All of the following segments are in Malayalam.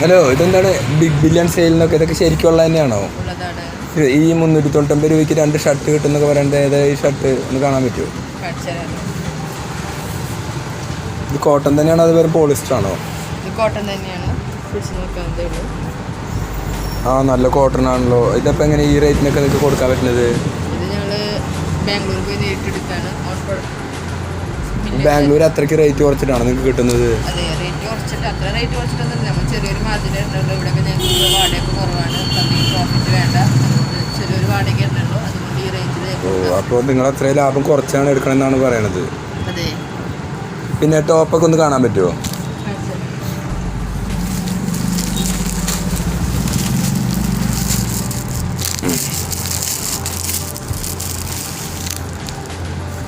ഹലോ, ഇതെന്താണ് ബിഗ് ബില്യൺ സെയിൽ എന്നൊക്കെ? ഇതൊക്കെ ശരിക്കുള്ള തന്നെയാണോ? ഈ 399 രൂപയ്ക്ക് 2 ഷർട്ട് കിട്ടുന്നൊക്കെ പറയുന്നത് ഏതാ ഈ ഷർട്ട്? ഒന്ന് കാണാൻ പറ്റുമോ? ഇത് കോട്ടൺ തന്നെയാണോ അത് വെറും പോളിസ്റ്റർ ആണോ? കോട്ടൺ തന്നെയാണ്. ആ, നല്ല കോട്ടൺ ആണല്ലോ. ഇതപ്പോൾ എങ്ങനെ ഈ റേറ്റിനൊക്കെ നിങ്ങൾക്ക് കൊടുക്കാൻ പറ്റുന്നത്? ഇത് ഞങ്ങൾ ബാംഗ്ലൂർ പോയി നേരിട്ടെടുത്താണ്. ബാംഗ്ലൂർ അത്രയ്ക്ക് റേറ്റ് കുറച്ചിട്ടാണ് നിങ്ങൾക്ക് കിട്ടുന്നത്? അതെ, റേറ്റ് കുറച്ചിട്ട് അത്ര റേറ്റ് കുറച്ചിട്ടൊന്നുമില്ല. നമ്മൾ ചെറിയൊരു മാർജിൻ ഉണ്ടല്ലോ. ഇവിടെയൊക്കെ ഞങ്ങൾക്ക് വാടകയൊക്കെ കുറവാണ്. അധികം പ്രോഫിറ്റ് വേണ്ട, ചെറിയൊരു വാടക ഉണ്ടല്ലോ. അതുകൊണ്ട് ഈ റേഞ്ചിൽ. ഓ, അപ്പോൾ നിങ്ങൾ അത്രയും ലാഭം കുറച്ചാണ് എടുക്കണമെന്നാണ് പറയണത്. അതെ. പിന്നെ ടോപ്പൊക്കെ ഒന്ന് കാണാൻ പറ്റുമോ?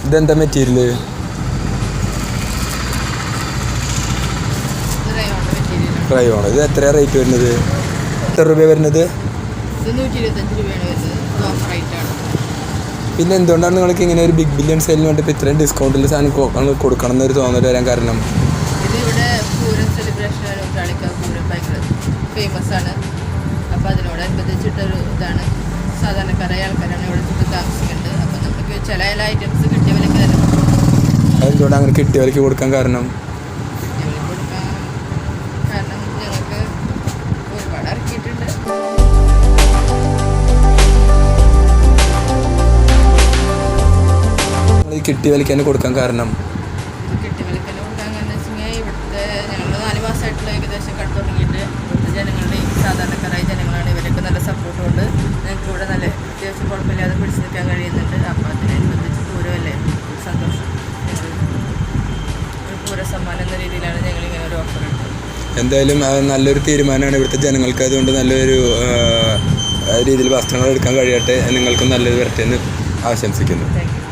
ഇതെന്താ മെറ്റീരിയല്? റയോൺ. ഇത് എത്രയാണ് റേറ്റ് വരുന്നത്? എത്ര രൂപ വരുന്നത്? പിന്നെ എന്തുകൊണ്ടാണ് നിങ്ങൾക്ക് ഇങ്ങനെ ഒരു ബിഗ് ബില്യൺ സെയിലിന് വേണ്ടി ഇപ്പോൾ ഇത്രയും ഡിസ്കൗണ്ടിൽ സാധനം കൊടുക്കണം എന്നൊരു തോന്നൽ വരാൻ കാരണം? ഇതിവിടെ പൂരം സെലിബ്രേഷൻ പൂരം ഭയങ്കര ഫേമസ് ആണ്. അപ്പോൾ അതിനോടനുബന്ധിച്ചിട്ടൊരു ഇതാണ്. സാധാരണക്കാരായ ആൾക്കാരാണ് ഇവിടെ ചുറ്റും താമസിക്കുന്നത്. അപ്പോൾ നമുക്ക് ചില ഐറ്റംസ് കിട്ടിയ വിലയ്ക്ക് തന്നെ കൊടുക്കും. അതെന്തുകൊണ്ട് അങ്ങനെ കിട്ടിയ വിലയ്ക്ക് കൊടുക്കാൻ കാരണം? കാരണം ഞങ്ങൾക്ക് ഒരുപാട് ഇറക്കിയിട്ടുണ്ട്. ഈ കിട്ടിയ വിലയ്ക്ക് തന്നെ കൊടുക്കാൻ കാരണം? കിട്ടിയ വിലയ്ക്ക് തന്നെ കൊടുക്കാൻ കാരണം വെച്ച് കഴിഞ്ഞാൽ ഇവിടുത്തെ ഞങ്ങൾ 4 മാസമായിട്ടുള്ള ഏകദേശം കണ്ടു തുടങ്ങിയിട്ട് ഇവിടുത്തെ ജനങ്ങളുടെയും സാധാരണക്കാരായ ജനങ്ങളാണ്. ഇവരൊക്കെ നല്ല സപ്പോർട്ടുണ്ട്. ഞങ്ങൾക്ക് ഇവിടെ നല്ല അത്യാവശ്യം കുഴപ്പമില്ലാതെ പിടിച്ചു നിൽക്കാൻ കഴിയുന്നുണ്ട്. അപ്പോൾ അതിനനുബന്ധിച്ച് പൂരമല്ലേ, സന്തോഷം. ഒരു പൂര സമ്മാനം എന്ന രീതിയിലാണ് ഞങ്ങളിങ്ങനെ ഒരു ഓഫർ ഇട്ടത്. എന്തായാലും നല്ലൊരു തീരുമാനമാണ് ഇവിടുത്തെ ജനങ്ങൾക്ക്. അതുകൊണ്ട് നല്ലൊരു രീതിയിൽ വസ്ത്രങ്ങൾ എടുക്കാൻ കഴിയട്ടെ. നിങ്ങൾക്കും നല്ലത് വരട്ടെ എന്ന് ആശംസിക്കുന്നു. Thank you.